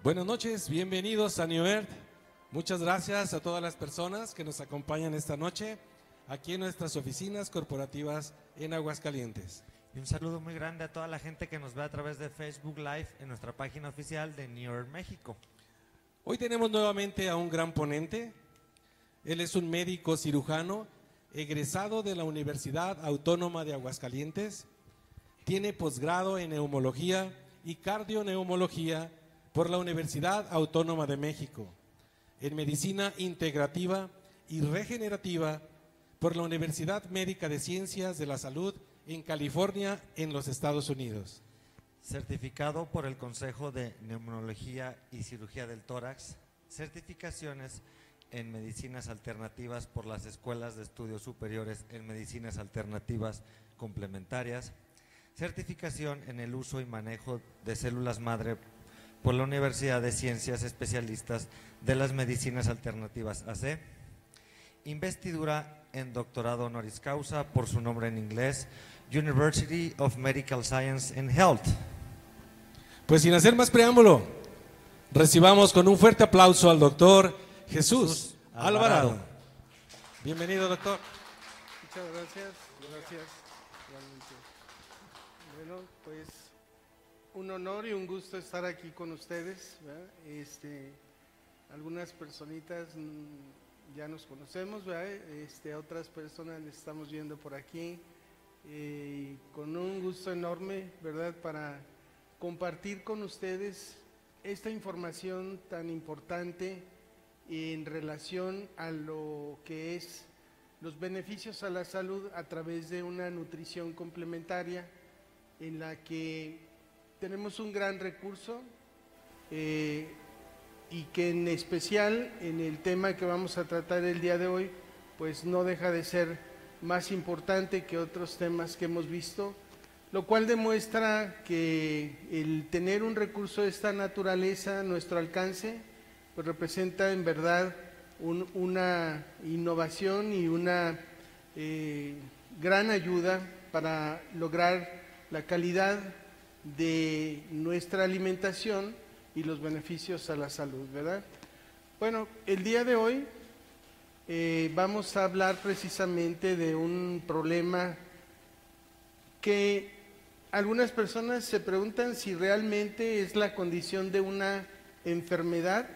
Buenas noches, bienvenidos a New Earth. Muchas gracias a todas las personas que nos acompañan esta noche aquí en nuestras oficinas corporativas en Aguascalientes. Y un saludo muy grande a toda la gente que nos ve a través de Facebook Live en nuestra página oficial de New Earth México. Hoy tenemos nuevamente a un gran ponente. Él es un médico cirujano egresado de la Universidad Autónoma de Aguascalientes. Tiene posgrado en neumología y cardioneumología por la Universidad Autónoma de México, en medicina integrativa y regenerativa por la Universidad Médica de Ciencias de la Salud en California, en los Estados Unidos. Certificado por el Consejo de Neumología y Cirugía del Tórax, certificaciones en medicinas alternativas por las Escuelas de Estudios Superiores en Medicinas Alternativas Complementarias, certificación en el uso y manejo de células madre por la Universidad de Ciencias Especialistas de las Medicinas Alternativas AC, investidura en doctorado honoris causa por su nombre en inglés, University of Medical Science and Health. Pues sin hacer más preámbulo, recibamos con un fuerte aplauso al doctor Jesús Alvarado. Bienvenido, doctor. Muchas gracias, gracias. Bueno, pues un honor y un gusto estar aquí con ustedes, ¿verdad? Algunas personitas ya nos conocemos, ¿verdad? Otras personas les estamos viendo por aquí, con un gusto enorme, ¿verdad? Para compartir con ustedes esta información tan importante en relación a lo que es los beneficios a la salud a través de una nutrición complementaria, en la que tenemos un gran recurso y que en especial en el tema que vamos a tratar el día de hoy, pues no deja de ser más importante que otros temas que hemos visto, lo cual demuestra que el tener un recurso de esta naturaleza a nuestro alcance, pues representa en verdad una innovación y una gran ayuda para lograr la calidad de nuestra alimentación y los beneficios a la salud, ¿verdad? Bueno, el día de hoy vamos a hablar precisamente de un problema que algunas personas se preguntan si realmente es la condición de una enfermedad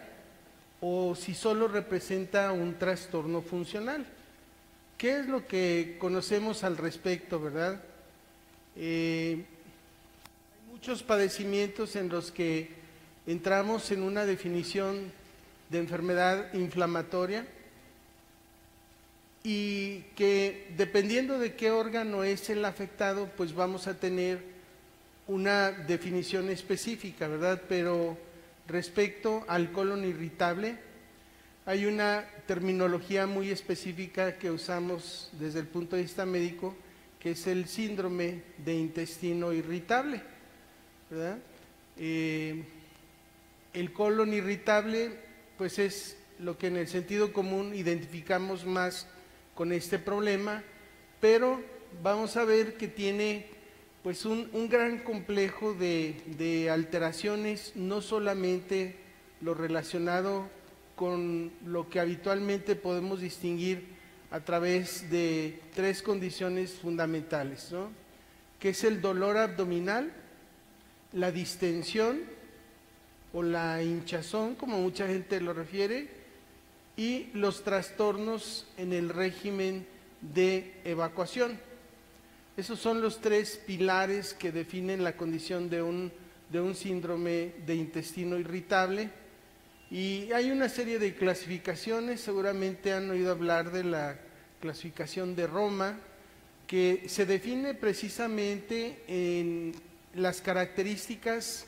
o si solo representa un trastorno funcional. ¿Qué es lo que conocemos al respecto, verdad? Hay muchos padecimientos en los que entramos en una definición de enfermedad inflamatoria y que dependiendo de qué órgano es el afectado, pues vamos a tener una definición específica, ¿verdad? Pero respecto al colon irritable, hay una terminología muy específica que usamos desde el punto de vista médico, que es el síndrome de intestino irritable, ¿verdad? El colon irritable, pues es lo que en el sentido común identificamos más con este problema, pero vamos a ver que tiene pues un gran complejo de alteraciones, no solamente lo relacionado con lo que habitualmente podemos distinguir a través de tres condiciones fundamentales, ¿no? Que es el dolor abdominal, la distensión o la hinchazón, como mucha gente lo refiere, y los trastornos en el régimen de evacuación. Esos son los tres pilares que definen la condición de un síndrome de intestino irritable. Y hay una serie de clasificaciones, seguramente han oído hablar de la clasificación de Roma, que se define precisamente en las características,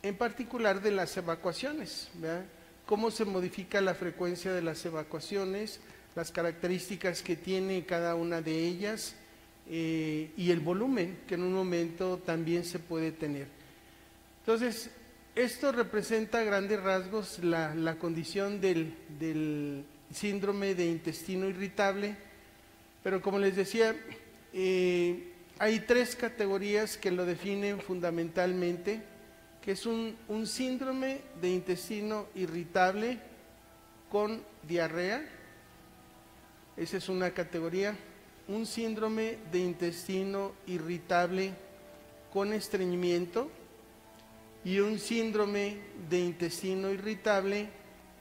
en particular de las evacuaciones, ¿verdad? Cómo se modifica la frecuencia de las evacuaciones, las características que tiene cada una de ellas y el volumen que en un momento también se puede tener. Entonces, esto representa a grandes rasgos la condición del síndrome de intestino irritable, pero como les decía, hay tres categorías que lo definen fundamentalmente, que es un síndrome de intestino irritable con diarrea. Esa es una categoría. Un síndrome de intestino irritable con estreñimiento y un síndrome de intestino irritable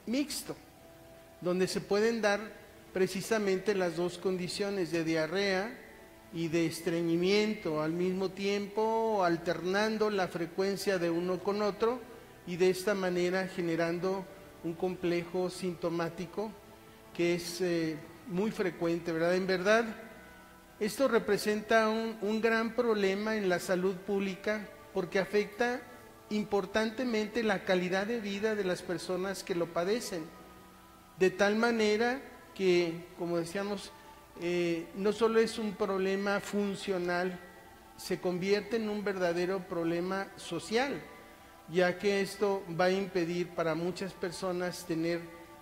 mixto, donde se pueden dar precisamente las dos condiciones de diarrea y de estreñimiento al mismo tiempo, alternando la frecuencia de uno con otro y de esta manera generando un complejo sintomático que es muy frecuente, ¿verdad? En verdad, esto representa un gran problema en la salud pública porque afecta importantemente la calidad de vida de las personas que lo padecen, de tal manera que, como decíamos, no solo es un problema funcional, se convierte en un verdadero problema social, ya que esto va a impedir para muchas personas tener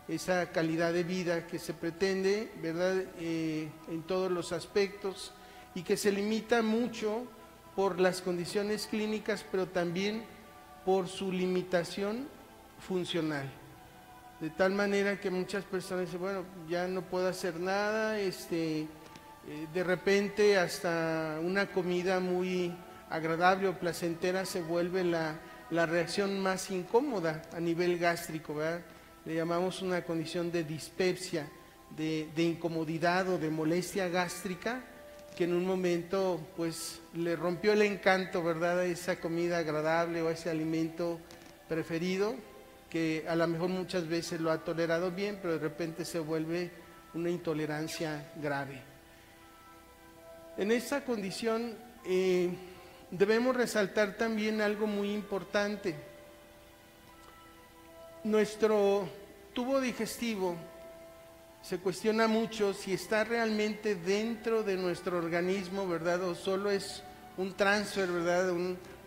esa calidad de vida que se pretende, ¿verdad?, en todos los aspectos, y que se limita mucho por las condiciones clínicas, pero también por su limitación funcional. De tal manera que muchas personas dicen, bueno, ya no puedo hacer nada, de repente hasta una comida muy agradable o placentera se vuelve la reacción más incómoda a nivel gástrico, ¿verdad? Le llamamos una condición de dispepsia, de incomodidad o de molestia gástrica, que en un momento pues le rompió el encanto, ¿verdad?, a esa comida agradable o a ese alimento preferido, que a lo mejor muchas veces lo ha tolerado bien, pero de repente se vuelve una intolerancia grave. En esta condición debemos resaltar también algo muy importante. Nuestro tubo digestivo se cuestiona mucho si está realmente dentro de nuestro organismo, ¿verdad?, o solo es un transfer, ¿verdad?,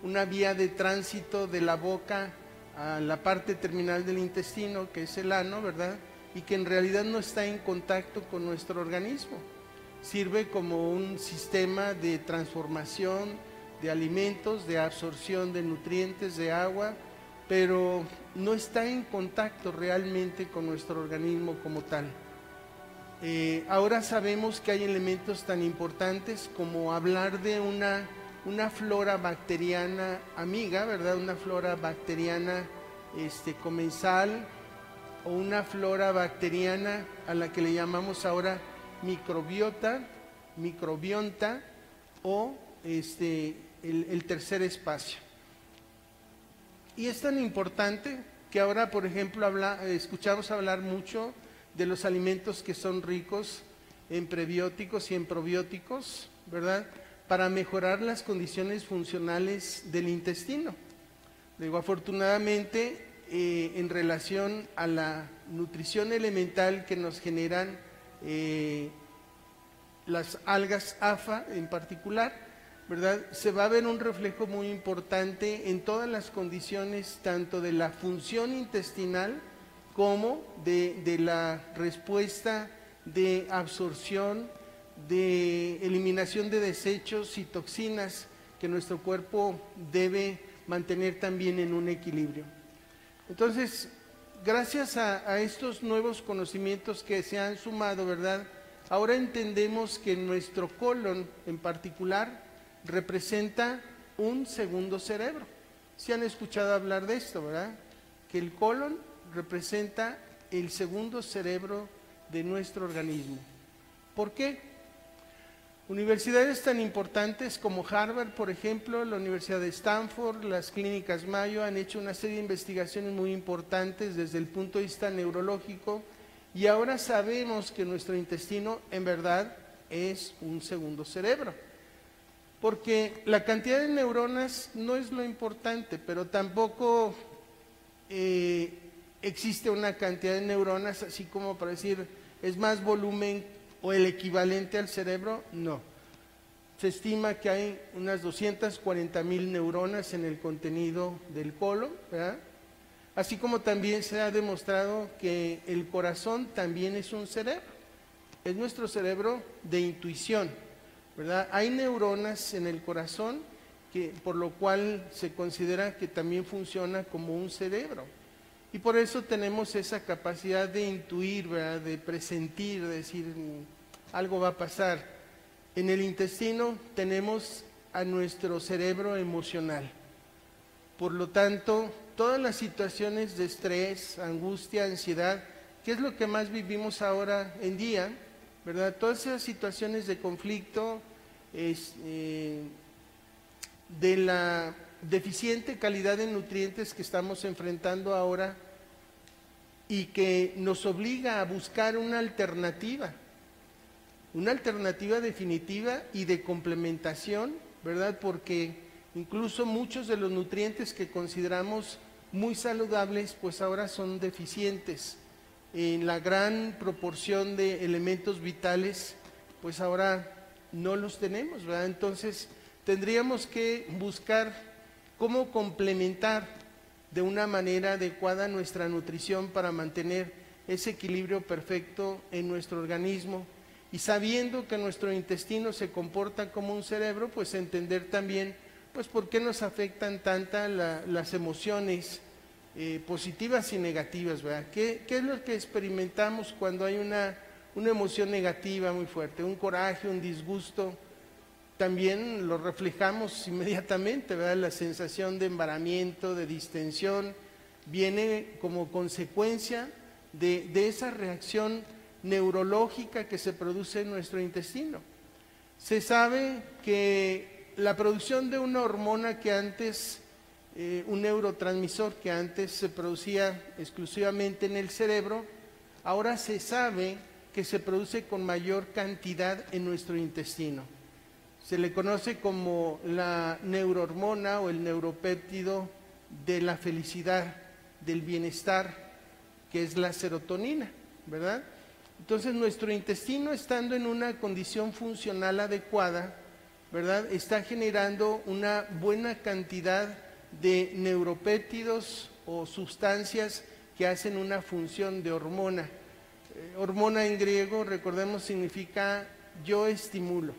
una vía de tránsito de la boca a la parte terminal del intestino, que es el ano, ¿verdad?, y que en realidad no está en contacto con nuestro organismo. Sirve como un sistema de transformación de alimentos, de absorción de nutrientes, de agua, pero no está en contacto realmente con nuestro organismo como tal. Ahora sabemos que hay elementos tan importantes como hablar de una flora bacteriana amiga, ¿verdad?, una flora bacteriana comensal, o una flora bacteriana a la que le llamamos ahora microbiota, microbionta, o el tercer espacio. Y es tan importante que ahora, por ejemplo, escuchamos hablar mucho de los alimentos que son ricos en prebióticos y en probióticos, ¿verdad?, para mejorar las condiciones funcionales del intestino. Digo, afortunadamente, en relación a la nutrición elemental que nos generan las algas AFA en particular, ¿verdad?, se va a ver un reflejo muy importante en todas las condiciones, tanto de la función intestinal como de la respuesta de absorción, de eliminación de desechos y toxinas que nuestro cuerpo debe mantener también en un equilibrio. Entonces, gracias a estos nuevos conocimientos que se han sumado, ¿verdad?, ahora entendemos que nuestro colon en particular representa un segundo cerebro. ¿Sí han escuchado hablar de esto, verdad? Que el colon representa el segundo cerebro de nuestro organismo. ¿Por qué? Universidades tan importantes como Harvard, por ejemplo, la Universidad de Stanford, las clínicas Mayo han hecho una serie de investigaciones muy importantes desde el punto de vista neurológico, y ahora sabemos que nuestro intestino en verdad es un segundo cerebro. Porque la cantidad de neuronas no es lo importante, pero tampoco existe una cantidad de neuronas así como para decir es más volumen o el equivalente al cerebro. No. Se estima que hay unas 240,000 neuronas en el contenido del colon, ¿verdad? Así como también se ha demostrado que el corazón también es un cerebro. Es nuestro cerebro de intuición, ¿verdad? Hay neuronas en el corazón por lo cual se considera que también funciona como un cerebro. Y por eso tenemos esa capacidad de intuir, ¿verdad?, de presentir, de decir, algo va a pasar. En el intestino tenemos a nuestro cerebro emocional. Por lo tanto, todas las situaciones de estrés, angustia, ansiedad, que es lo que más vivimos ahora en día, ¿verdad? Todas esas situaciones de conflicto, de la deficiente calidad de nutrientes que estamos enfrentando ahora y que nos obliga a buscar una alternativa definitiva y de complementación, ¿verdad? Porque incluso muchos de los nutrientes que consideramos muy saludables, pues ahora son deficientes. En la gran proporción de elementos vitales, pues ahora no los tenemos, ¿verdad? Entonces, tendríamos que buscar cómo complementar de una manera adecuada nuestra nutrición para mantener ese equilibrio perfecto en nuestro organismo, y sabiendo que nuestro intestino se comporta como un cerebro, pues entender también pues por qué nos afectan las emociones positivas y negativas, ¿verdad? ¿Qué es lo que experimentamos cuando hay una emoción negativa muy fuerte, un coraje, un disgusto? También lo reflejamos inmediatamente, ¿verdad? La sensación de embaramiento, de distensión, viene como consecuencia de esa reacción neurológica que se produce en nuestro intestino. Se sabe que la producción de una hormona que antes, un neurotransmisor que antes se producía exclusivamente en el cerebro, ahora se sabe que se produce con mayor cantidad en nuestro intestino. Se le conoce como la neurohormona o el neuropéptido de la felicidad, del bienestar, que es la serotonina, ¿verdad? Entonces nuestro intestino, estando en una condición funcional adecuada, ¿verdad?, está generando una buena cantidad de neuropéptidos o sustancias que hacen una función de hormona. Hormona en griego, recordemos, significa yo estimulo.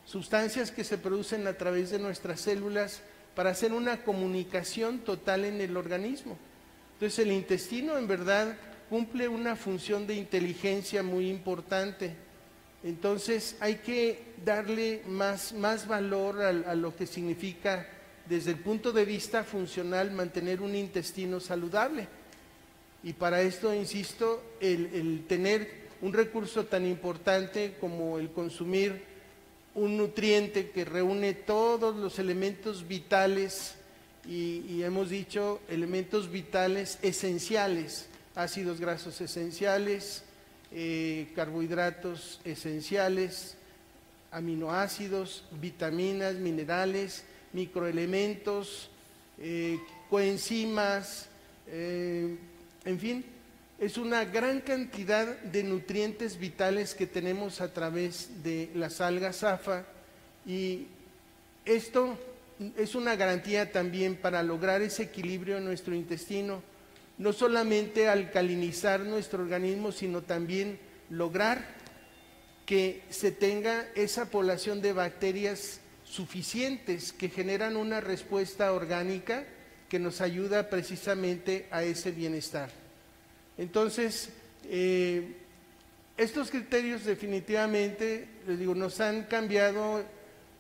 Sustancias que se producen a través de nuestras células para hacer una comunicación total en el organismo. Entonces el intestino en verdad cumple una función de inteligencia muy importante. Entonces hay que darle más valor a lo que significa desde el punto de vista funcional mantener un intestino saludable. Y para esto, insisto, el tener un recurso tan importante como el consumir un nutriente que reúne todos los elementos vitales, y hemos dicho elementos vitales esenciales, ácidos grasos esenciales, carbohidratos esenciales, aminoácidos, vitaminas, minerales, microelementos, coenzimas, en fin, es una gran cantidad de nutrientes vitales que tenemos a través de las algas AFA, y esto es una garantía también para lograr ese equilibrio en nuestro intestino, no solamente alcalinizar nuestro organismo, sino también lograr que se tenga esa población de bacterias suficientes que generan una respuesta orgánica que nos ayuda precisamente a ese bienestar. Entonces, estos criterios definitivamente, les digo, nos han cambiado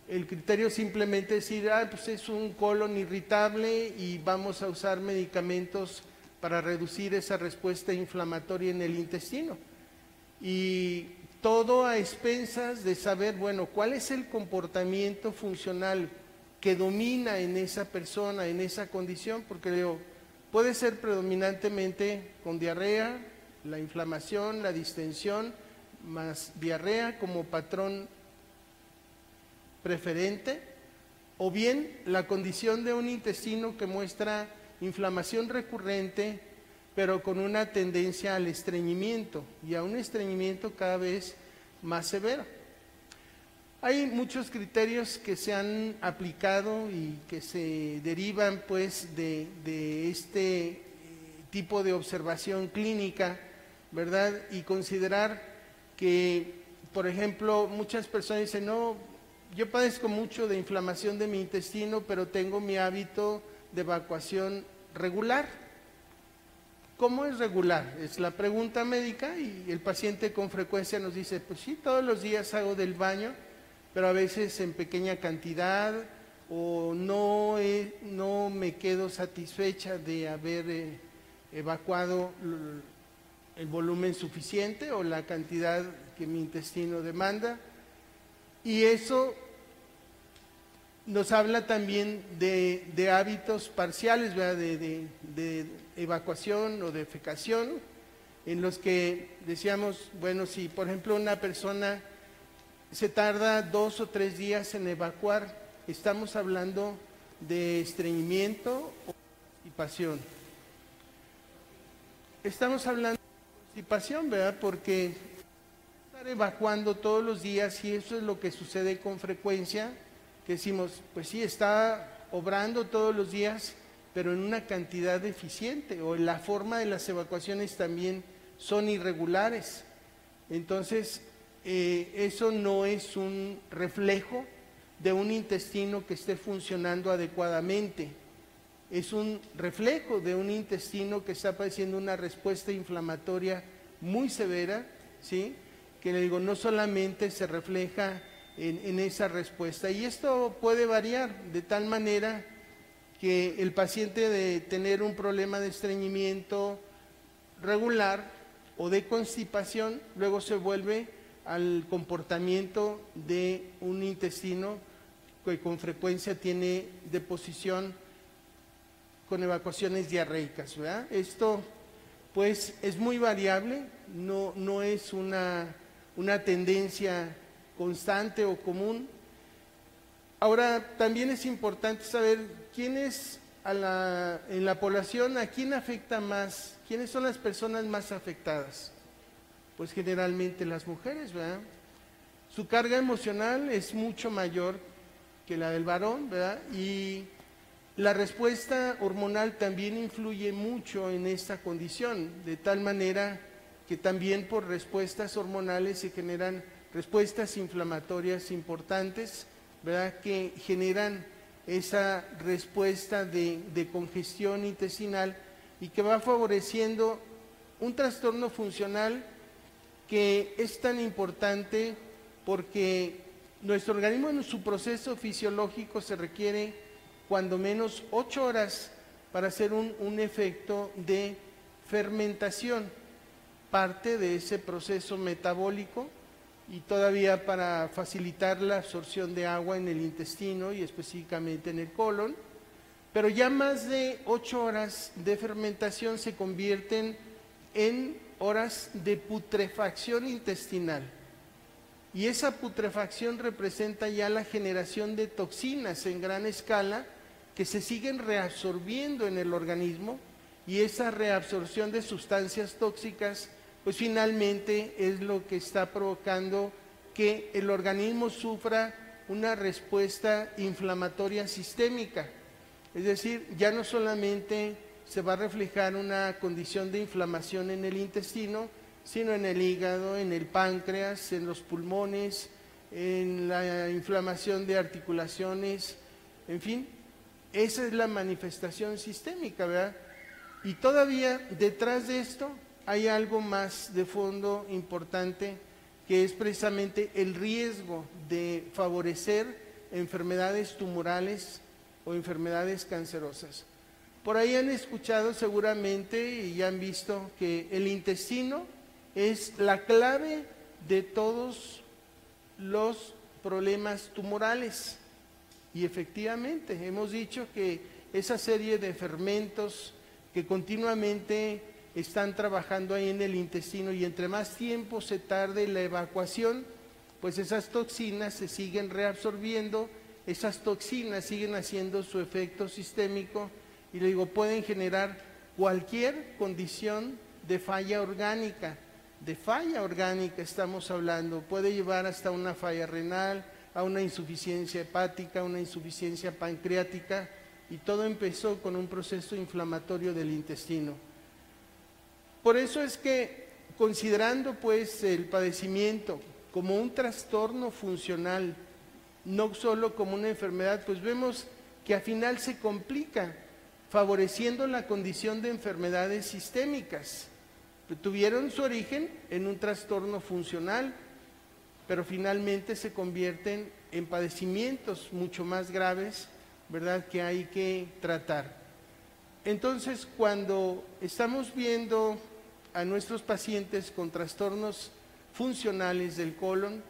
el criterio simplemente decir, pues es un colon irritable y vamos a usar medicamentos para reducir esa respuesta inflamatoria en el intestino. Y todo a expensas de saber, bueno, cuál es el comportamiento funcional que domina en esa persona, en esa condición, porque digo, puede ser predominantemente con diarrea, la inflamación, la distensión, más diarrea como patrón preferente, o bien la condición de un intestino que muestra inflamación recurrente, pero con una tendencia al estreñimiento y a un estreñimiento cada vez más severo. Hay muchos criterios que se han aplicado y que se derivan pues de este tipo de observación clínica, ¿verdad? Y considerar que, por ejemplo, muchas personas dicen, no, yo padezco mucho de inflamación de mi intestino, pero tengo mi hábito de evacuación regular. ¿Cómo es regular? Es la pregunta médica y el paciente con frecuencia nos dice, pues sí, todos los días hago del baño, pero a veces en pequeña cantidad o no me quedo satisfecha de haber evacuado el volumen suficiente o la cantidad que mi intestino demanda. Y eso nos habla también de hábitos parciales, ¿verdad? De evacuación o defecación, en los que decíamos, bueno, si por ejemplo una persona se tarda 2 o 3 días en evacuar, estamos hablando de estreñimiento o constipación. Estamos hablando de constipación, ¿verdad? Porque estar evacuando todos los días, y eso es lo que sucede con frecuencia, que decimos, pues sí, está obrando todos los días, pero en una cantidad deficiente, o la forma de las evacuaciones también son irregulares. Entonces, eso no es un reflejo de un intestino que esté funcionando adecuadamente. Es un reflejo de un intestino que está padeciendo una respuesta inflamatoria muy severa, ¿sí? Que le digo, no solamente se refleja en esa respuesta. Y esto puede variar de tal manera que el paciente de tener un problema de estreñimiento regular o de constipación, luego se vuelve al comportamiento de un intestino que con frecuencia tiene deposición con evacuaciones diarreicas, ¿verdad? Esto pues es muy variable, no es una tendencia constante o común. Ahora, también es importante saber quién es en la población, a quién afecta más, quiénes son las personas más afectadas. Pues generalmente las mujeres, ¿verdad? Su carga emocional es mucho mayor que la del varón, ¿verdad? Y la respuesta hormonal también influye mucho en esta condición, de tal manera que también por respuestas hormonales se generan respuestas inflamatorias importantes, ¿verdad? Que generan esa respuesta de congestión intestinal y que va favoreciendo un trastorno funcional que es tan importante porque nuestro organismo en su proceso fisiológico se requiere cuando menos 8 horas para hacer un efecto de fermentación, parte de ese proceso metabólico, y todavía para facilitar la absorción de agua en el intestino y específicamente en el colon. Pero ya más de 8 horas de fermentación se convierten en horas de putrefacción intestinal. Y esa putrefacción representa ya la generación de toxinas en gran escala que se siguen reabsorbiendo en el organismo, y esa reabsorción de sustancias tóxicas pues finalmente es lo que está provocando que el organismo sufra una respuesta inflamatoria sistémica. Es decir, ya no solamente se va a reflejar una condición de inflamación en el intestino, sino en el hígado, en el páncreas, en los pulmones, en la inflamación de articulaciones, en fin, esa es la manifestación sistémica, ¿verdad? Y todavía detrás de esto hay algo más de fondo importante, que es precisamente el riesgo de favorecer enfermedades tumorales o enfermedades cancerosas. Por ahí han escuchado seguramente y han visto que el intestino es la clave de todos los problemas tumorales. Y efectivamente, hemos dicho que esa serie de fermentos que continuamente están trabajando ahí en el intestino, y entre más tiempo se tarde la evacuación, pues esas toxinas se siguen reabsorbiendo, esas toxinas siguen haciendo su efecto sistémico, y le digo, pueden generar cualquier condición de falla orgánica. De falla orgánica estamos hablando, puede llevar hasta una falla renal, a una insuficiencia hepática, una insuficiencia pancreática, y todo empezó con un proceso inflamatorio del intestino. Por eso es que, considerando pues el padecimiento como un trastorno funcional no solo como una enfermedad, pues vemos que al final se complica, favoreciendo la condición de enfermedades sistémicas. Tuvieron su origen en un trastorno funcional, pero finalmente se convierten en padecimientos mucho más graves, ¿verdad?, que hay que tratar. Entonces, cuando estamos viendo a nuestros pacientes con trastornos funcionales del colon,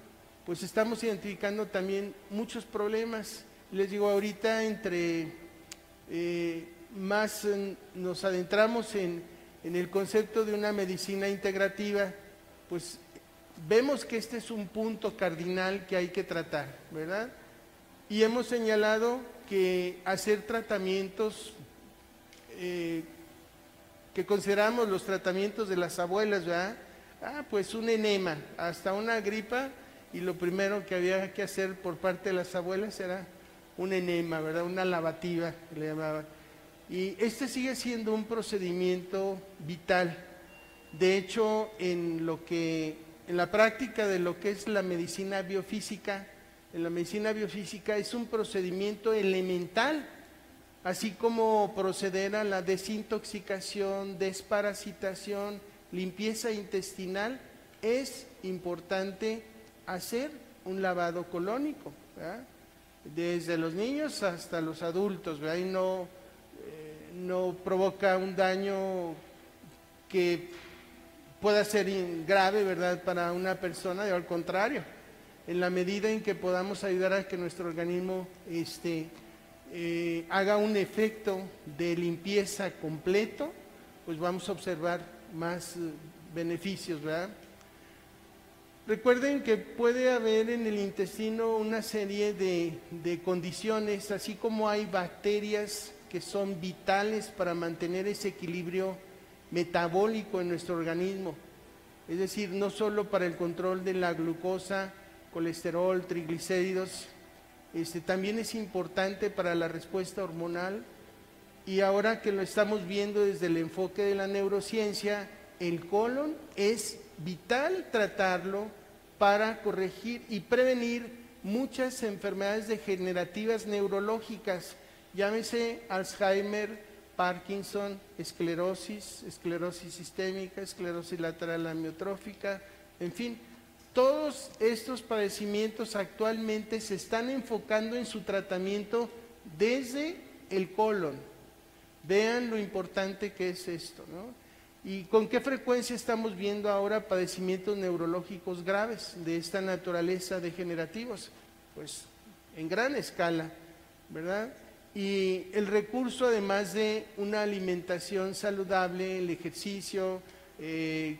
pues estamos identificando también muchos problemas. Les digo, ahorita más nos adentramos en el concepto de una medicina integrativa, pues vemos que este es un punto cardinal que hay que tratar, ¿verdad? Y hemos señalado que hacer tratamientos que consideramos los tratamientos de las abuelas, ¿verdad? Pues un enema, hasta una gripa, y lo primero que había que hacer por parte de las abuelas era un enema, ¿verdad? Una lavativa, que le llamaban. Y este sigue siendo un procedimiento vital. De hecho, en la práctica de lo que es la medicina biofísica, en la medicina biofísica es un procedimiento elemental, así como proceder a la desintoxicación, desparasitación, limpieza intestinal, es importante hacer un lavado colónico, ¿verdad?, desde los niños hasta los adultos, ¿verdad? Y no provoca un daño que pueda ser grave, ¿verdad?, para una persona, al contrario, en la medida en que podamos ayudar a que nuestro organismo haga un efecto de limpieza completo, pues vamos a observar más beneficios, ¿verdad? Recuerden que puede haber en el intestino una serie de condiciones, así como hay bacterias que son vitales para mantener ese equilibrio metabólico en nuestro organismo, es decir, no solo para el control de la glucosa, colesterol, triglicéridos, también es importante para la respuesta hormonal. Y ahora que lo estamos viendo desde el enfoque de la neurociencia, el colon es vital tratarlo para corregir y prevenir muchas enfermedades degenerativas neurológicas, llámese Alzheimer, Parkinson, esclerosis sistémica, esclerosis lateral amiotrófica, en fin. Todos estos padecimientos actualmente se están enfocando en su tratamiento desde el colon. Vean lo importante que es esto, ¿no? ¿Y con qué frecuencia estamos viendo ahora padecimientos neurológicos graves de esta naturaleza degenerativos? Pues en gran escala, ¿verdad? Y el recurso, además de una alimentación saludable, el ejercicio,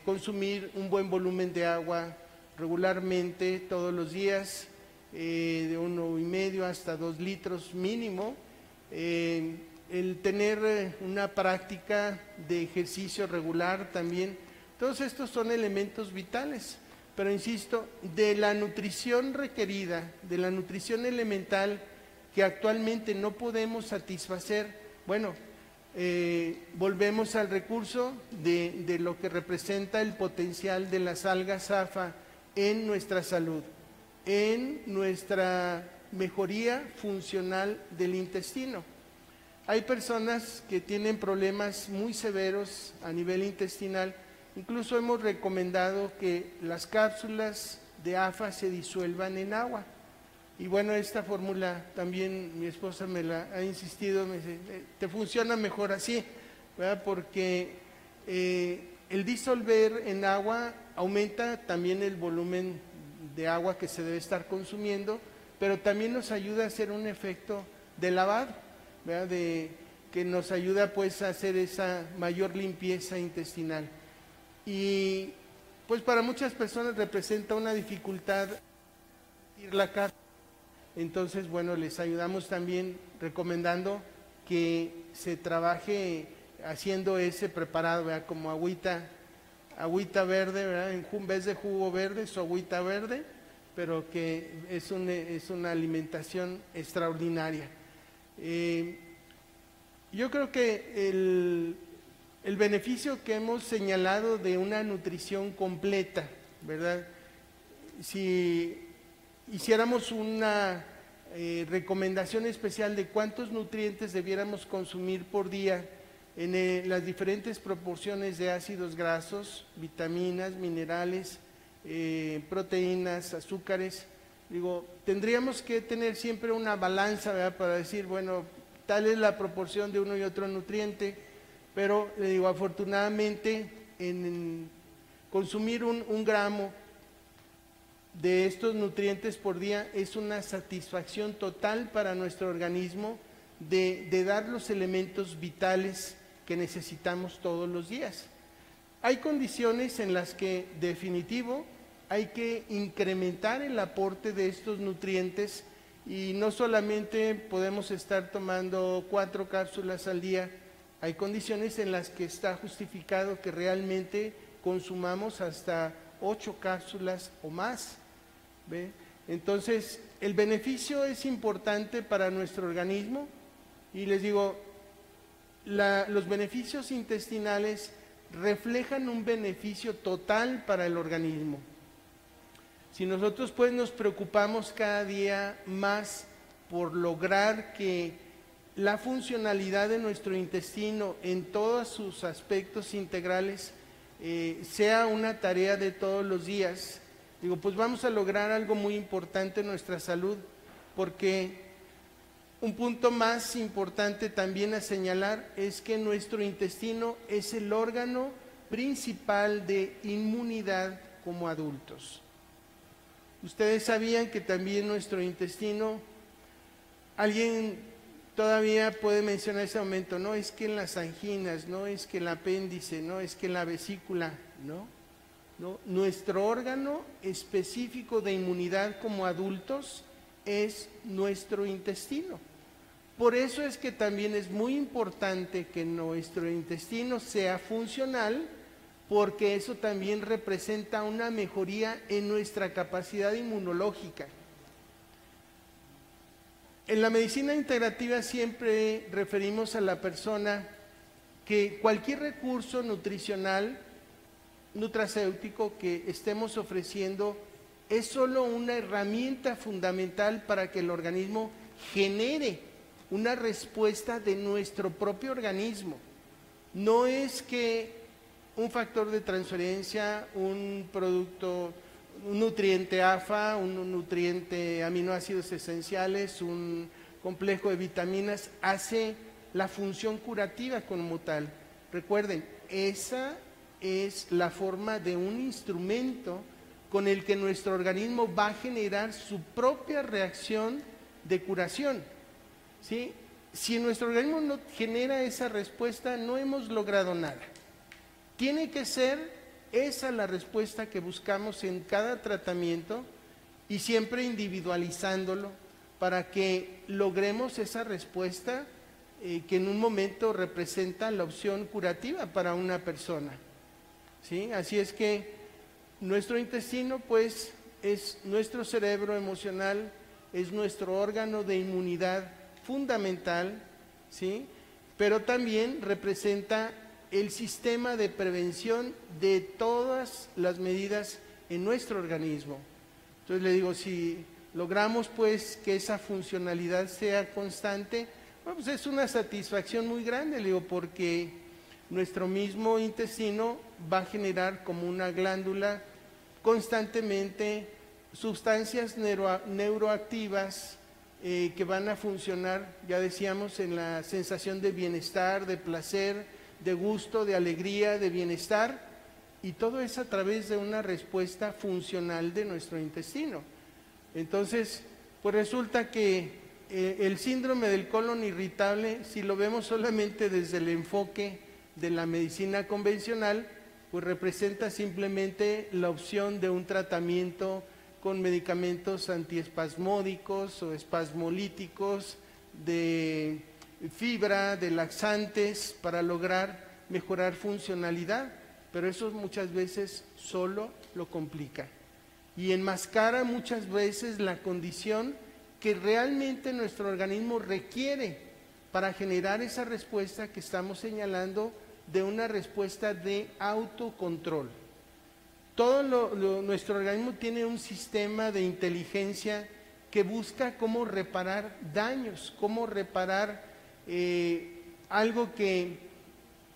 consumir un buen volumen de agua regularmente todos los días, de 1,5 hasta 2 litros mínimo, el tener una práctica de ejercicio regular también, todos estos son elementos vitales. Pero insisto, de la nutrición requerida, de la nutrición elemental que actualmente no podemos satisfacer, bueno, volvemos al recurso de lo que representa el potencial de las algas AFA en nuestra salud, en nuestra mejoría funcional del intestino. Hay personas que tienen problemas muy severos a nivel intestinal, incluso hemos recomendado que las cápsulas de AFA se disuelvan en agua. Y bueno, esta fórmula también mi esposa me la ha insistido, me dice, te funciona mejor así, ¿verdad? Porque el disolver en agua aumenta también el volumen de agua que se debe estar consumiendo, pero también nos ayuda a hacer un efecto de lavado, ¿verdad? Que nos ayuda pues a hacer esa mayor limpieza intestinal. Y pues para muchas personas representa una dificultad ir la cápsula. Entonces, bueno, les ayudamos también recomendando que se trabaje haciendo ese preparado, ¿verdad? Como agüita verde, ¿verdad? En vez de jugo verde, su agüita verde, pero que es una alimentación extraordinaria. Yo creo que el beneficio que hemos señalado de una nutrición completa, ¿verdad? Si hiciéramos una recomendación especial de cuántos nutrientes debiéramos consumir por día en las diferentes proporciones de ácidos grasos, vitaminas, minerales, proteínas, azúcares. Digo, tendríamos que tener siempre una balanza, ¿verdad?, para decir, bueno, tal es la proporción de uno y otro nutriente, pero le digo, afortunadamente en consumir un gramo de estos nutrientes por día es una satisfacción total para nuestro organismo de dar los elementos vitales que necesitamos todos los días. Hay condiciones en las que definitivo hay que incrementar el aporte de estos nutrientes y no solamente podemos estar tomando 4 cápsulas al día, hay condiciones en las que está justificado que realmente consumamos hasta 8 cápsulas o más. ¿Ve? Entonces, el beneficio es importante para nuestro organismo y les digo, los beneficios intestinales reflejan un beneficio total para el organismo. Si nosotros pues nos preocupamos cada día más por lograr que la funcionalidad de nuestro intestino en todos sus aspectos integrales sea una tarea de todos los días, digo, pues vamos a lograr algo muy importante en nuestra salud, porque un punto más importante también a señalar es que nuestro intestino es el órgano principal de inmunidad como adultos. Ustedes sabían que también nuestro intestino, alguien todavía puede mencionar ese momento, no es que en las anginas, no es que el apéndice, no es que en la vesícula, no. Nuestro órgano específico de inmunidad como adultos es nuestro intestino. Por eso es que también es muy importante que nuestro intestino sea funcional, porque eso también representa una mejoría en nuestra capacidad inmunológica. En la medicina integrativa siempre referimos a la persona que cualquier recurso nutricional, nutracéutico que estemos ofreciendo es solo una herramienta fundamental para que el organismo genere una respuesta de nuestro propio organismo. No es que un factor de transferencia, un producto, un nutriente AFA, un nutriente aminoácidos esenciales, un complejo de vitaminas, hace la función curativa como tal. Recuerden, esa es la forma de un instrumento con el que nuestro organismo va a generar su propia reacción de curación, ¿sí? Si nuestro organismo no genera esa respuesta, no hemos logrado nada. Tiene que ser esa la respuesta que buscamos en cada tratamiento y siempre individualizándolo para que logremos esa respuesta que en un momento representa la opción curativa para una persona, ¿sí? Así es que nuestro intestino pues es nuestro cerebro emocional, es nuestro órgano de inmunidad fundamental, ¿sí? Pero también representa el sistema de prevención de todas las medidas en nuestro organismo. Entonces le digo, si logramos pues que esa funcionalidad sea constante, bueno, pues es una satisfacción muy grande, le digo, porque nuestro mismo intestino va a generar como una glándula constantemente sustancias neuroactivas que van a funcionar, ya decíamos, en la sensación de bienestar, de placer, de gusto, de alegría, de bienestar, y todo es a través de una respuesta funcional de nuestro intestino. Entonces, pues resulta que el síndrome del colon irritable, si lo vemos solamente desde el enfoque de la medicina convencional, pues representa simplemente la opción de un tratamiento con medicamentos antiespasmódicos o espasmolíticos, de fibra, de laxantes, para lograr mejorar funcionalidad, pero eso muchas veces solo lo complica y enmascara muchas veces la condición que realmente nuestro organismo requiere para generar esa respuesta que estamos señalando, de una respuesta de autocontrol. Nuestro organismo tiene un sistema de inteligencia que busca cómo reparar daños, cómo reparar algo que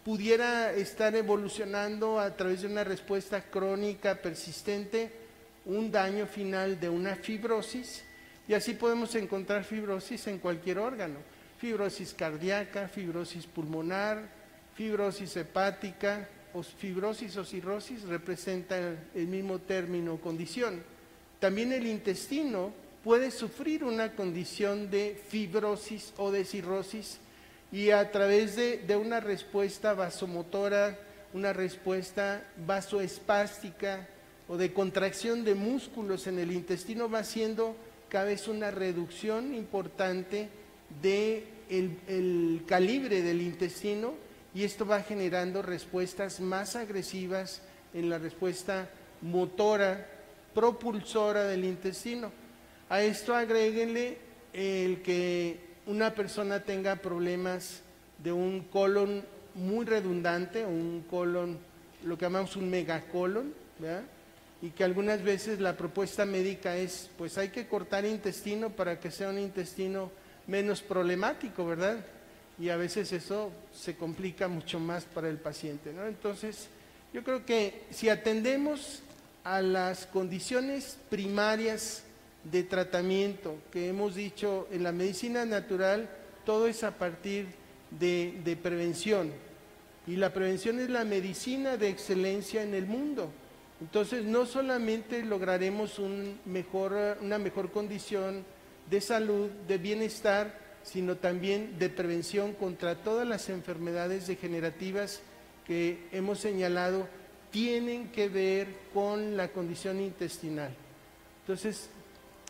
pudiera estar evolucionando a través de una respuesta crónica persistente, un daño final de una fibrosis, y así podemos encontrar fibrosis en cualquier órgano, fibrosis cardíaca, fibrosis pulmonar, fibrosis hepática, o fibrosis o cirrosis representa el mismo término o condición. También el intestino puede sufrir una condición de fibrosis o de cirrosis, y a través de una respuesta vasomotora, una respuesta vasoespástica o de contracción de músculos en el intestino, va haciendo cada vez una reducción importante del calibre del intestino, y esto va generando respuestas más agresivas en la respuesta motora, propulsora del intestino. A esto agréguenle el que una persona tenga problemas de un colon muy redundante, o un colon, lo que llamamos un megacolon, ¿verdad? Y que algunas veces la propuesta médica es, pues hay que cortar intestino para que sea un intestino menos problemático, ¿verdad? Y a veces eso se complica mucho más para el paciente, ¿no? Entonces, yo creo que si atendemos a las condiciones primarias de tratamiento que hemos dicho en la medicina natural, todo es a partir de prevención, y la prevención es la medicina de excelencia en el mundo. Entonces no solamente lograremos una mejor condición de salud, de bienestar, sino también de prevención contra todas las enfermedades degenerativas que hemos señalado tienen que ver con la condición intestinal. Entonces,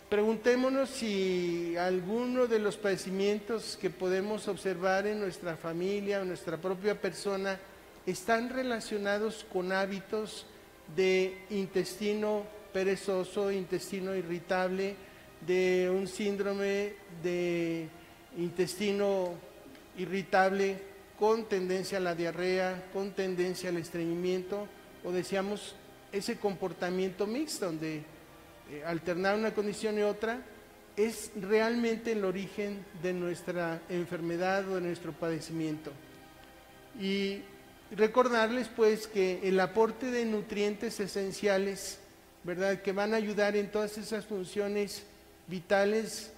preguntémonos si alguno de los padecimientos que podemos observar en nuestra familia o nuestra propia persona están relacionados con hábitos de intestino perezoso, intestino irritable, de un síndrome de intestino irritable con tendencia a la diarrea, con tendencia al estreñimiento, o decíamos ese comportamiento mixto donde alternar una condición y otra es realmente el origen de nuestra enfermedad o de nuestro padecimiento. Y recordarles pues que el aporte de nutrientes esenciales, ¿verdad?, que van a ayudar en todas esas funciones vitales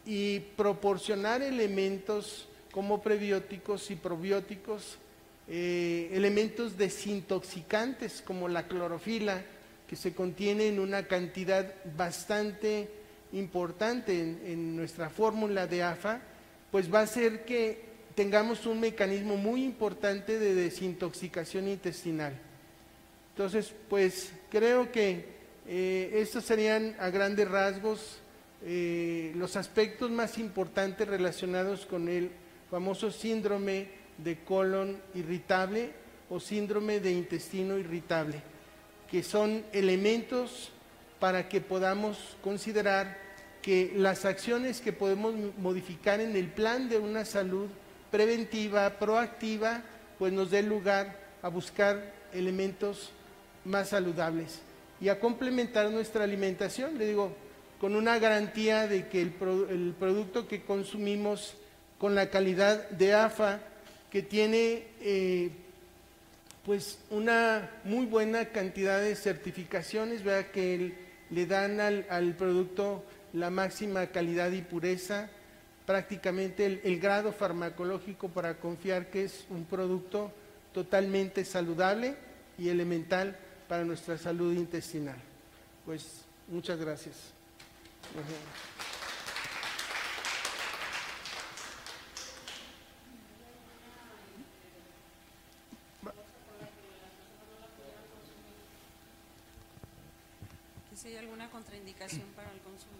y proporcionar elementos como prebióticos y probióticos, elementos desintoxicantes como la clorofila, que se contiene en una cantidad bastante importante en nuestra fórmula de AFA, pues va a hacer que tengamos un mecanismo muy importante de desintoxicación intestinal. Entonces, pues creo que estos serían a grandes rasgos los aspectos más importantes relacionados con el famoso síndrome de colon irritable o síndrome de intestino irritable, que son elementos para que podamos considerar que las acciones que podemos modificar en el plan de una salud preventiva, proactiva, pues nos dé lugar a buscar elementos más saludables y a complementar nuestra alimentación, le digo, con una garantía de que el producto que consumimos con la calidad de AFA, que tiene pues una muy buena cantidad de certificaciones, ¿verdad?, que le dan al producto la máxima calidad y pureza, prácticamente el grado farmacológico para confiar que es un producto totalmente saludable y elemental para nuestra salud intestinal. Pues muchas gracias. ¿Si hay alguna contraindicación para el consumo?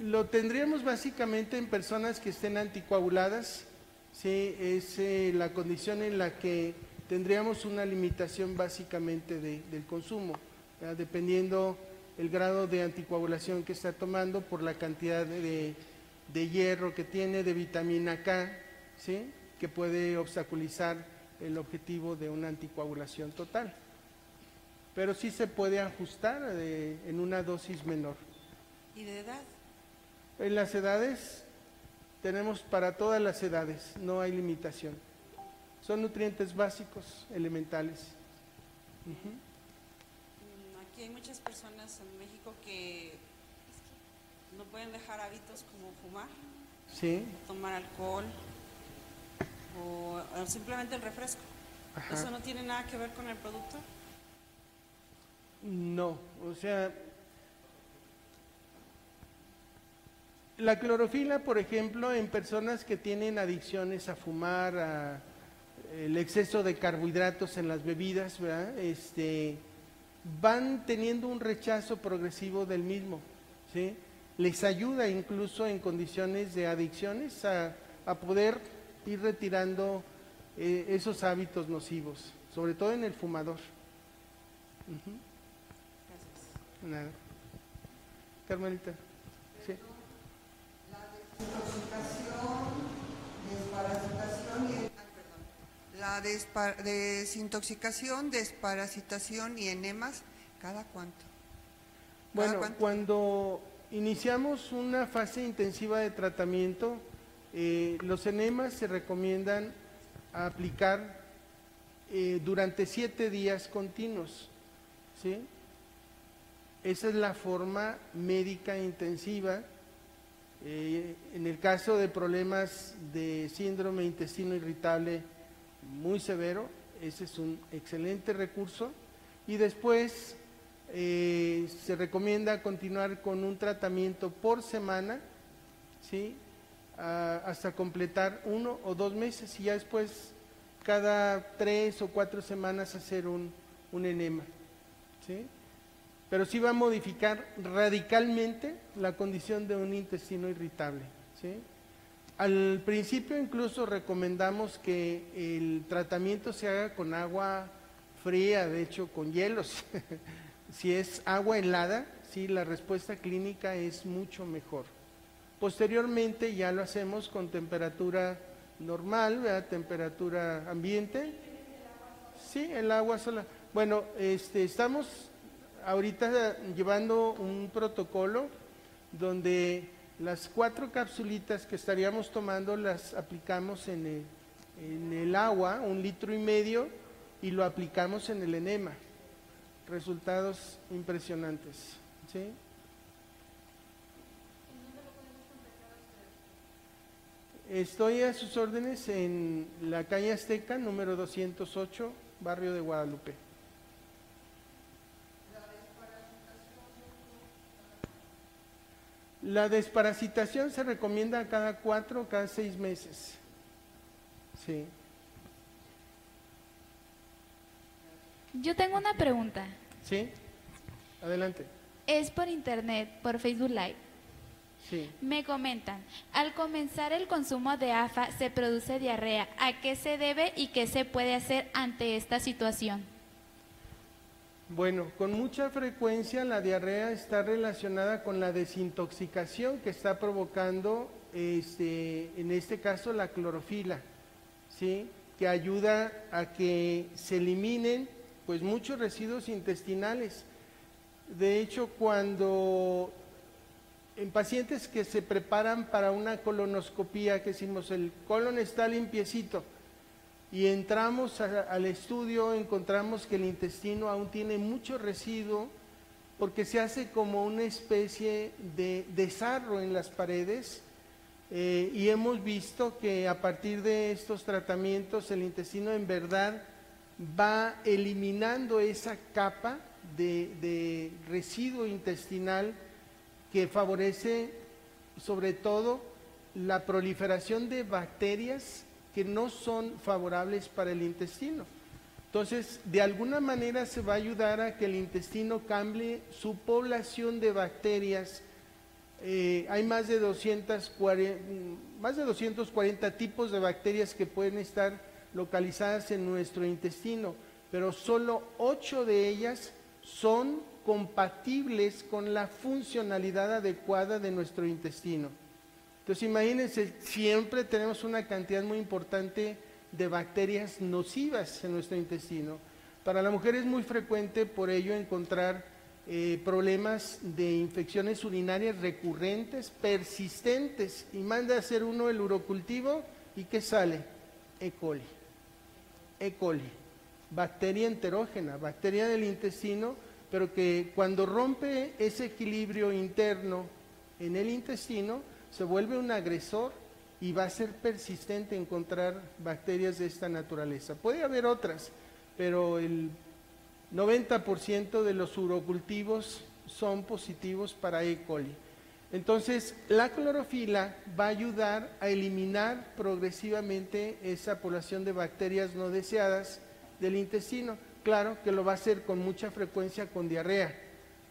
Lo tendríamos básicamente en personas que estén anticoaguladas, ¿sí? Es la condición en la que tendríamos una limitación básicamente del consumo, ¿verdad?, dependiendo el grado de anticoagulación que está tomando por la cantidad de hierro que tiene, de vitamina K, ¿sí?, que puede obstaculizar el objetivo de una anticoagulación total. Pero sí se puede ajustar en una dosis menor. ¿Y de edad? En las edades tenemos para todas las edades, no hay limitación. Son nutrientes básicos, elementales. Ujú. Aquí hay muchas personas en México que no pueden dejar hábitos como fumar, Sí, tomar alcohol o simplemente el refresco. ajá. ¿Eso no tiene nada que ver con el producto? No, o sea, la clorofila, por ejemplo, en personas que tienen adicciones a fumar, a el exceso de carbohidratos en las bebidas, ¿verdad? Van teniendo un rechazo progresivo del mismo, ¿sí? Les ayuda incluso en condiciones de adicciones a poder ir retirando esos hábitos nocivos, sobre todo en el fumador. Ujú. Gracias. Nada. Carmelita. Sí. La desintoxicación, desparasitación y enemas, ¿cada cuánto? ¿Cada Bueno, cuánto? cuando iniciamos una fase intensiva de tratamiento, los enemas se recomiendan aplicar durante 7 días continuos, ¿sí? Esa es la forma médica intensiva. En el caso de problemas de síndrome intestino irritable muy severo, ese es un excelente recurso. Y después se recomienda continuar con un tratamiento por semana, ¿sí? Hasta completar 1 o 2 meses, y ya después cada 3 o 4 semanas hacer un enema, ¿sí? Pero sí va a modificar radicalmente la condición de un intestino irritable, ¿sí? Al principio incluso recomendamos que el tratamiento se haga con agua fría, de hecho con hielos. Si es agua helada, sí, la respuesta clínica es mucho mejor. Posteriormente ya lo hacemos con temperatura normal, ¿verdad? Temperatura ambiente. Sí, el agua sola. Bueno, estamos ahorita llevando un protocolo donde las 4 capsulitas que estaríamos tomando las aplicamos en el agua, 1,5 litros, y lo aplicamos en el enema. Resultados impresionantes, ¿sí? Estoy a sus órdenes en la calle Azteca, número 208, barrio de Guadalupe. La desparasitación se recomienda cada 4 o cada 6 meses. Sí. Yo tengo una pregunta. ¿Sí? Adelante. Es por internet, por Facebook Live. Sí. Me comentan, al comenzar el consumo de AFA se produce diarrea. ¿A qué se debe y qué se puede hacer ante esta situación? Bueno, con mucha frecuencia la diarrea está relacionada con la desintoxicación que está provocando, en este caso, la clorofila, ¿sí? Que ayuda a que se eliminen, pues, muchos residuos intestinales. De hecho, cuando en pacientes que se preparan para una colonoscopía, que decimos el colon está limpiecito, y entramos al estudio, encontramos que el intestino aún tiene mucho residuo, porque se hace como una especie de sarro en las paredes, y hemos visto que a partir de estos tratamientos el intestino en verdad va eliminando esa capa de residuo intestinal que favorece sobre todo la proliferación de bacterias que no son favorables para el intestino. Entonces, de alguna manera se va a ayudar a que el intestino cambie su población de bacterias. Hay más de 240 tipos de bacterias que pueden estar localizadas en nuestro intestino, pero solo 8 de ellas son compatibles con la funcionalidad adecuada de nuestro intestino. Entonces imagínense, siempre tenemos una cantidad muy importante de bacterias nocivas en nuestro intestino. Para la mujer es muy frecuente por ello encontrar problemas de infecciones urinarias recurrentes, persistentes, y manda a hacer uno el urocultivo, ¿y qué sale? E. coli. E. coli, bacteria enterógena, bacteria del intestino, pero que cuando rompe ese equilibrio interno en el intestino, se vuelve un agresor y va a ser persistente encontrar bacterias de esta naturaleza. Puede haber otras, pero el 90% de los urocultivos son positivos para E. coli. Entonces, la clorofila va a ayudar a eliminar progresivamente esa población de bacterias no deseadas del intestino. Claro que lo va a hacer con mucha frecuencia con diarrea.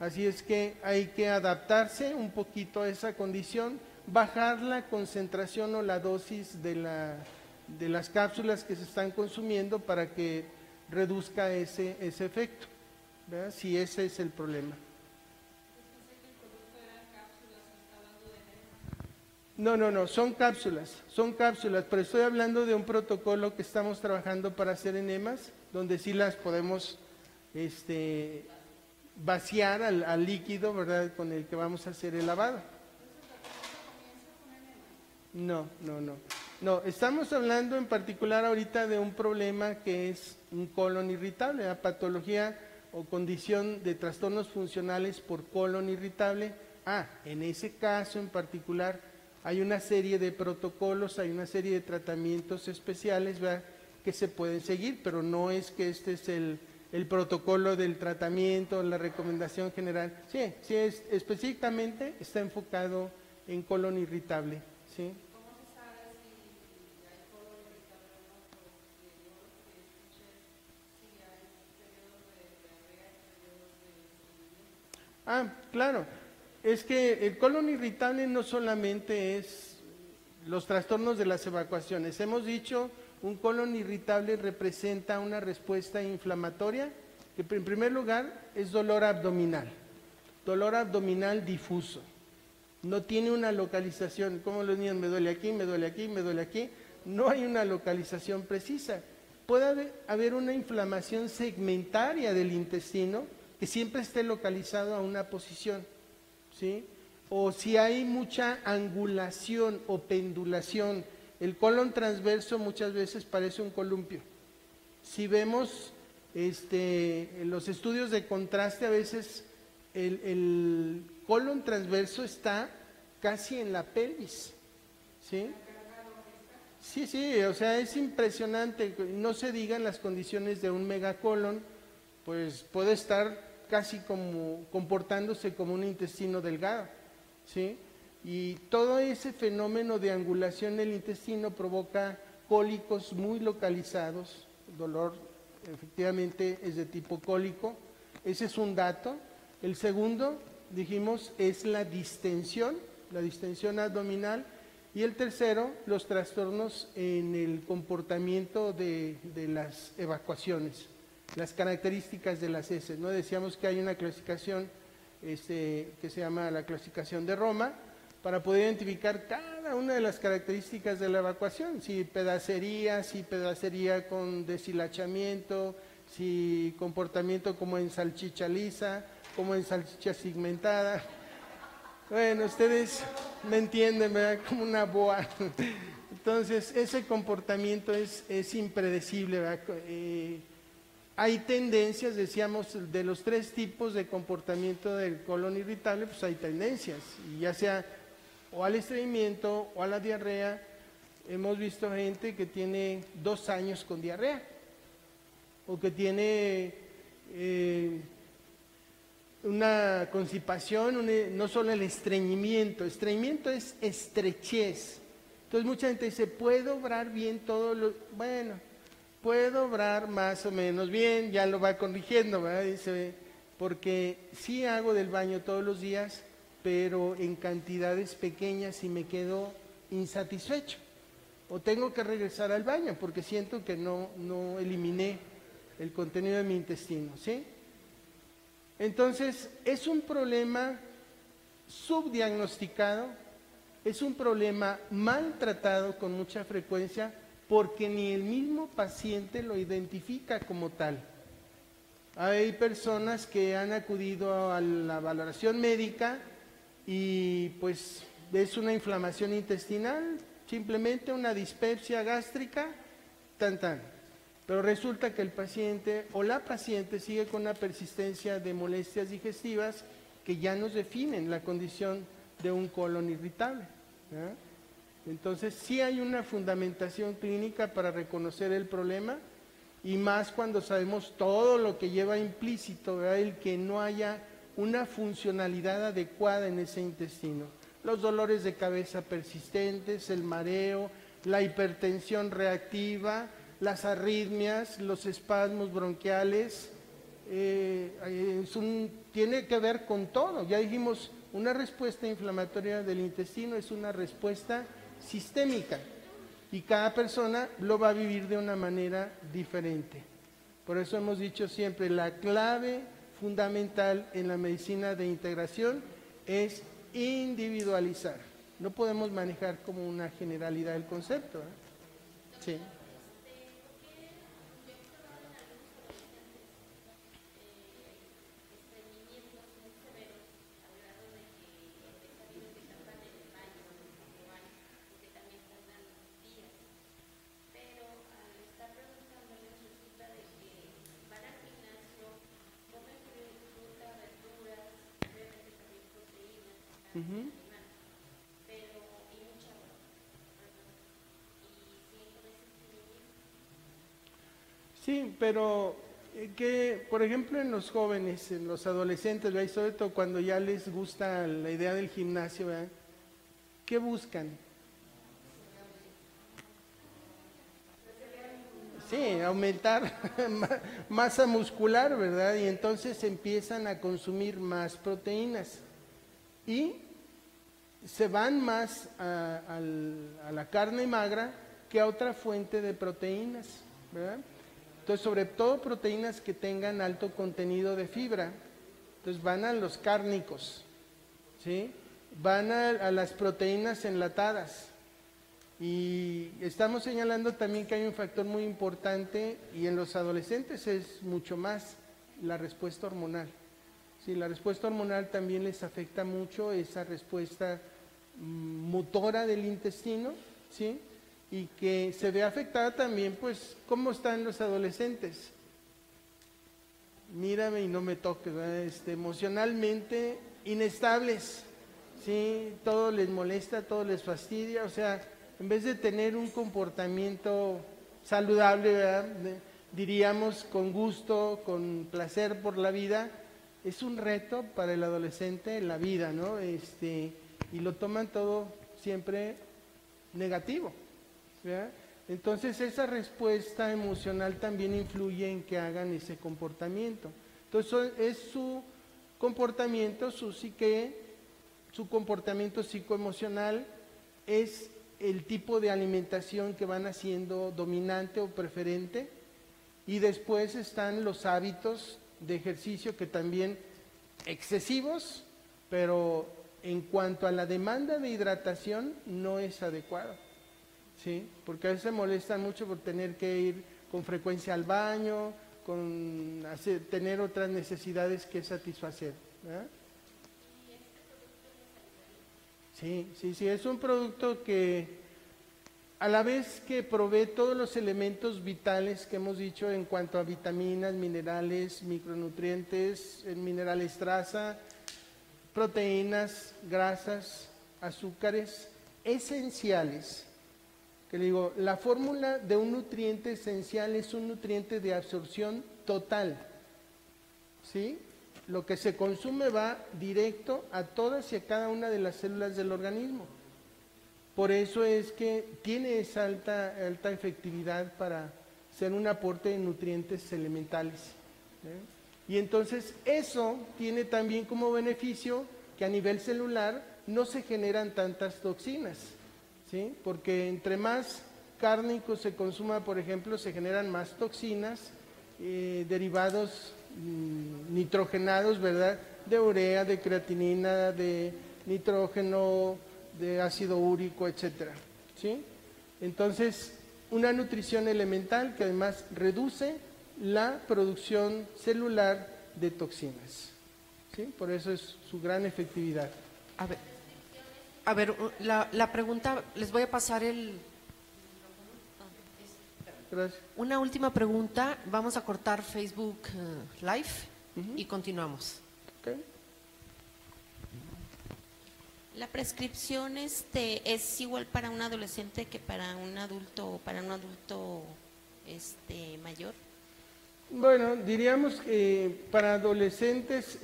Así es que hay que adaptarse un poquito a esa condición, bajar la concentración o la dosis de las cápsulas que se están consumiendo para que reduzca ese efecto, ¿verdad? Si ese es el problema. No, son cápsulas, pero estoy hablando de un protocolo que estamos trabajando para hacer enemas, donde sí las podemos vaciar al líquido, ¿verdad?, con el que vamos a hacer el lavado. No, estamos hablando en particular ahorita de un problema que es un colon irritable, la patología o condición de trastornos funcionales por colon irritable. En ese caso en particular hay una serie de protocolos, hay una serie de tratamientos especiales, ¿verdad?, que se pueden seguir, pero no es que este es el protocolo del tratamiento, la recomendación general. Sí, específicamente está enfocado en colon irritable, ¿sí? ¿Cómo se sabe si hay colon irritable o no? Porque yo lo que escuché, si hay periodos de diarrea y periodos de estreñimiento. Claro, es que el colon irritable no solamente es los trastornos de las evacuaciones. Hemos dicho, un colon irritable representa una respuesta inflamatoria, que en primer lugar es dolor abdominal difuso. No tiene una localización, como los niños, me duele aquí, me duele aquí, me duele aquí. No hay una localización precisa. Puede haber una inflamación segmentaria del intestino que siempre esté localizado a una posición, ¿sí? O si hay mucha angulación o pendulación, el colon transverso muchas veces parece un columpio. Si vemos en los estudios de contraste, a veces el colon transverso está casi en la pelvis, ¿sí? Sí, o sea, es impresionante. No se digan las condiciones de un megacolon, pues puede estar casi como comportándose como un intestino delgado, ¿sí? Y todo ese fenómeno de angulación del intestino provoca cólicos muy localizados. El dolor efectivamente es de tipo cólico. Ese es un dato. El segundo, dijimos, es la distensión abdominal. Y el tercero, los trastornos en el comportamiento de las evacuaciones, las características de las heces, ¿no? Decíamos que hay una clasificación que se llama la clasificación de Roma, para poder identificar cada una de las características de la evacuación, si pedacería con deshilachamiento, si comportamiento como en salchicha lisa, como en salchicha segmentada. Bueno, ustedes me entienden, ¿verdad? Como una boa. Entonces, ese comportamiento es impredecible, ¿verdad? Hay tendencias, decíamos, de los 3 tipos de comportamiento del colon irritable, pues hay tendencias, y ya sea o al estreñimiento o a la diarrea. Hemos visto gente que tiene 2 años con diarrea, o que tiene una constipación, no solo el estreñimiento es estrechez. Entonces mucha gente dice, ¿puedo obrar bien todo lo...? Bueno, puedo obrar más o menos bien, ya lo va corrigiendo, ¿verdad? Dice, porque sí hago del baño todos los días, pero en cantidades pequeñas y me quedo insatisfecho. O tengo que regresar al baño porque siento que no eliminé el contenido de mi intestino, ¿sí? Entonces, es un problema subdiagnosticado, es un problema maltratado con mucha frecuencia porque ni el mismo paciente lo identifica como tal. Hay personas que han acudido a la valoración médica y pues es una inflamación intestinal, simplemente una dispepsia gástrica, tan. Pero resulta que el paciente o la paciente sigue con una persistencia de molestias digestivas que ya nos definen la condición de un colon irritable, ¿verdad? Entonces sí hay una fundamentación clínica para reconocer el problema, y más cuando sabemos todo lo que lleva implícito, ¿verdad? El que no haya una funcionalidad adecuada en ese intestino. Los dolores de cabeza persistentes, el mareo, la hipertensión reactiva, las arritmias, los espasmos bronquiales, tiene que ver con todo. Ya dijimos, una respuesta inflamatoria del intestino es una respuesta sistémica y cada persona lo va a vivir de una manera diferente. Por eso hemos dicho siempre, la clave fundamental en la medicina de integración es individualizar. No podemos manejar como una generalidad el concepto, ¿eh? Sí. Uh-huh. Sí, pero que, por ejemplo, en los jóvenes, en los adolescentes, ¿verdad? Y sobre todo cuando ya les gusta la idea del gimnasio, ¿verdad? ¿Qué buscan? Sí, aumentar masa muscular, ¿verdad? Y entonces empiezan a consumir más proteínas y se van más a la carne magra que a otra fuente de proteínas, ¿verdad? Entonces, sobre todo proteínas que tengan alto contenido de fibra. Entonces van a los cárnicos, ¿sí? Van a las proteínas enlatadas. Y estamos señalando también que hay un factor muy importante, y en los adolescentes es mucho más, la respuesta hormonal. Sí, la respuesta hormonal también les afecta mucho, esa respuesta motora del intestino, ¿sí? Y que se ve afectada también, pues, ¿cómo están los adolescentes? Mírame y no me toques, ¿verdad? Emocionalmente inestables, ¿sí? Todo les molesta, todo les fastidia, o sea, en vez de tener un comportamiento saludable, ¿verdad? Diríamos con gusto, con placer por la vida, es un reto para el adolescente en la vida, ¿no? Y lo toman todo siempre negativo, ¿verdad? Entonces esa respuesta emocional también influye en que hagan ese comportamiento. Entonces es su comportamiento, su psique, su comportamiento psicoemocional, es el tipo de alimentación que van haciendo dominante o preferente, y después están los hábitos de ejercicio que también excesivos, pero en cuanto a la demanda de hidratación no es adecuado, ¿sí? Porque a veces se molestan mucho por tener que ir con frecuencia al baño, tener otras necesidades que satisfacer, ¿verdad? Sí, es un producto que a la vez que provee todos los elementos vitales que hemos dicho en cuanto a vitaminas, minerales, micronutrientes, minerales traza, proteínas, grasas, azúcares esenciales. Que le digo, la fórmula de un nutriente esencial es un nutriente de absorción total, ¿sí? Lo que se consume va directo a todas y a cada una de las células del organismo. Por eso es que tiene esa alta efectividad para ser un aporte de nutrientes elementales, ¿eh? Y entonces eso tiene también como beneficio que a nivel celular no se generan tantas toxinas, ¿sí? Porque entre más cárnico se consuma, por ejemplo, se generan más toxinas, derivados nitrogenados, ¿verdad? De urea, de creatinina, de nitrógeno, de ácido úrico, etcétera, ¿sí? Entonces, una nutrición elemental que además reduce la producción celular de toxinas. ¿Sí? Por eso es su gran efectividad. A ver, la pregunta, les voy a pasar Gracias. una última pregunta. Vamos a cortar Facebook Live y continuamos. Ok. La prescripción es igual para un adolescente que para un adulto mayor. Bueno, diríamos que para adolescentes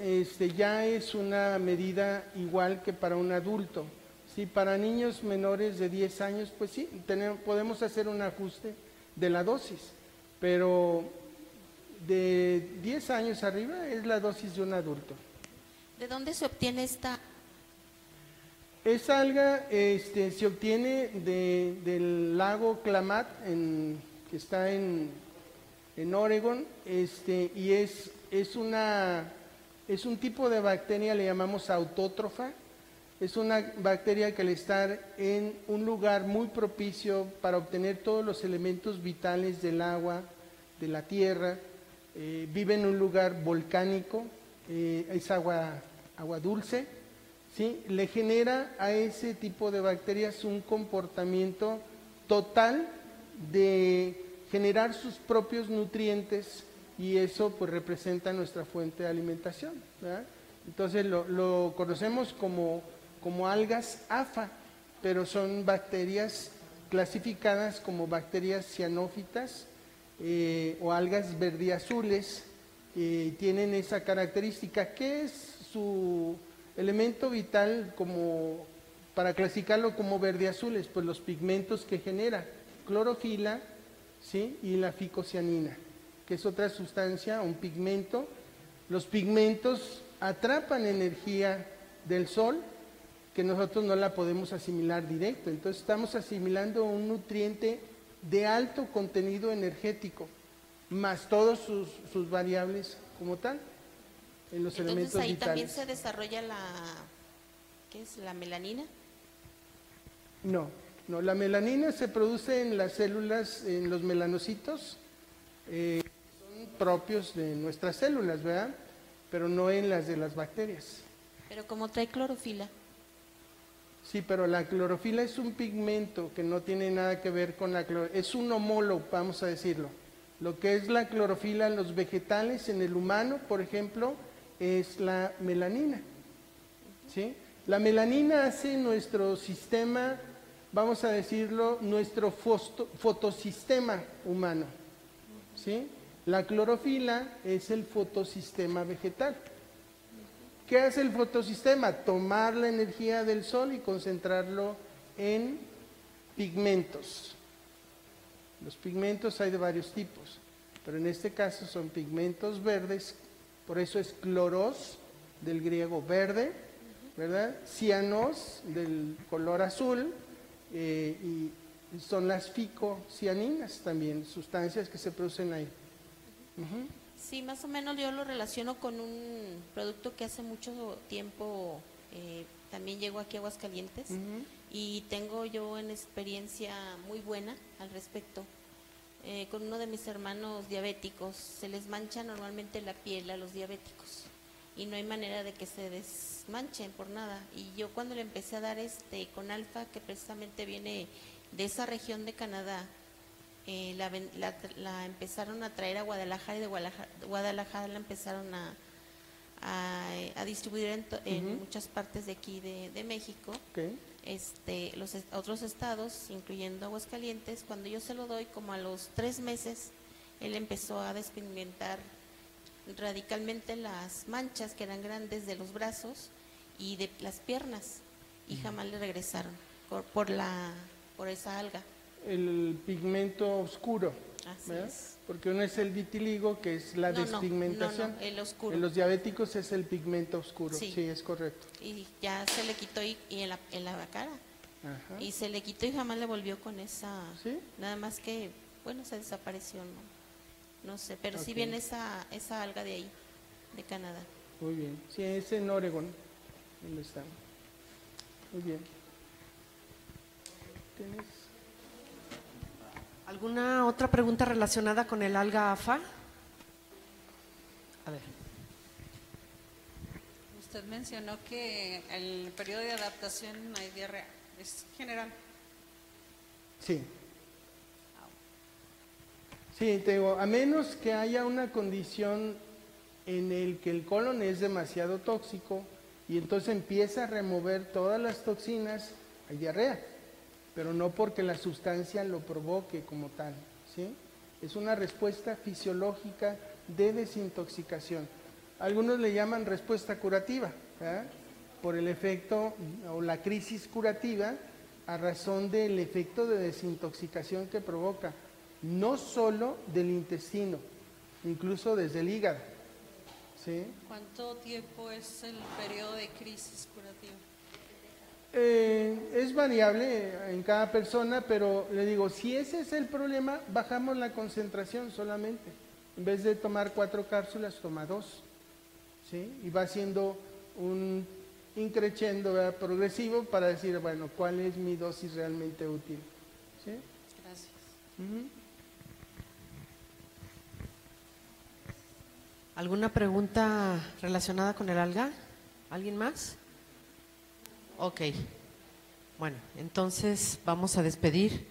ya es una medida igual que para un adulto. Sí, para niños menores de 10 años, pues sí, podemos hacer un ajuste de la dosis, pero de 10 años arriba es la dosis de un adulto. ¿De dónde se obtiene esta? Esa alga se obtiene del lago Klamath, que está en Oregon, y es un tipo de bacteria, le llamamos autótrofa. Es una bacteria que al estar en un lugar muy propicio para obtener todos los elementos vitales del agua, de la tierra, vive en un lugar volcánico, es agua dulce, ¿sí? Le genera a ese tipo de bacterias un comportamiento total de generar sus propios nutrientes, y eso pues representa nuestra fuente de alimentación, ¿verdad? Entonces lo conocemos como algas AFA, pero son bacterias clasificadas como bacterias cianófitas o algas verdiazules. Tienen esa característica. ¿Qué es su elemento vital para clasificarlo como verdiazules? Pues los pigmentos que genera, clorofila, ¿sí? Y la ficocianina, que es otra sustancia, un pigmento. Los pigmentos atrapan energía del sol que nosotros no la podemos asimilar directo. Entonces estamos asimilando un nutriente de alto contenido energético, más todos sus variables como tal, en los elementos Entonces ahí vitales. también se desarrolla ¿qué es? ¿La melanina? No, la melanina se produce en las células, en los melanocitos, son propios de nuestras células, ¿verdad? Pero no en las de las bacterias. Pero como trae clorofila. Sí, pero la clorofila es un pigmento que no tiene nada que ver con la clorofila, es un homólogo, vamos a decirlo. Lo que es la clorofila en los vegetales, en el humano, por ejemplo, es la melanina. ¿Sí? La melanina hace nuestro sistema, vamos a decirlo, nuestro fotosistema humano. ¿Sí? La clorofila es el fotosistema vegetal. ¿Qué hace el fotosistema? Tomar la energía del sol y concentrarlo en pigmentos. Los pigmentos hay de varios tipos, pero en este caso son pigmentos verdes, por eso es cloros, del griego verde, ¿verdad? Cianos, del color azul, y son las ficocianinas también, sustancias que se producen ahí. Sí, más o menos yo lo relaciono con un producto que hace mucho tiempo también llegó aquí a Aguascalientes y tengo yo una experiencia muy buena al respecto. Con uno de mis hermanos diabéticos, se les mancha normalmente la piel a los diabéticos y no hay manera de que se desmanchen por nada. Y yo cuando le empecé a dar con alfa, que precisamente viene de esa región de Canadá, la empezaron a traer a Guadalajara, y de Guadalajara la empezaron a distribuir en muchas partes de aquí de México. Okay. Los otros estados, incluyendo Aguascalientes. Cuando yo se lo doy, como a los 3 meses, él empezó a despigmentar radicalmente las manchas que eran grandes de los brazos y de las piernas, y jamás le regresaron por esa alga. El pigmento oscuro, Así ¿verdad? es. Porque uno es el vitiligo, que es la despigmentación. No, el oscuro. En los diabéticos es el pigmento oscuro, Sí. sí, es correcto. Y ya se le quitó y en la cara. Ajá. Y se le quitó y jamás le volvió con esa. ¿Sí? Nada más que, bueno, se desapareció, no sé, pero sí Ok. viene esa alga de ahí, de Canadá. Muy bien. Sí, es en Oregon, donde está. Muy bien. ¿Tienes? ¿Alguna otra pregunta relacionada con el alga AFA? mencionó que el periodo de adaptación hay diarrea, es general. Sí. Sí, te digo, a menos que haya una condición en el que el colon es demasiado tóxico y entonces empieza a remover todas las toxinas, hay diarrea, pero no porque la sustancia lo provoque como tal, ¿sí? Es una respuesta fisiológica de desintoxicación. Algunos le llaman respuesta curativa, ¿verdad? Por el efecto o la crisis curativa a razón del efecto de desintoxicación que provoca, no solo del intestino, incluso desde el hígado. ¿Sí? ¿Cuánto tiempo es el periodo de crisis curativa? Es variable en cada persona, pero le digo, si ese es el problema, bajamos la concentración solamente. En vez de tomar 4 cápsulas, toma 2. ¿Sí? Y va haciendo un increciendo, ¿verdad?, progresivo para decir, bueno, ¿cuál es mi dosis realmente útil? ¿Sí? Gracias. ¿Alguna pregunta relacionada con el alga? ¿Alguien más? Ok. Bueno, entonces vamos a despedir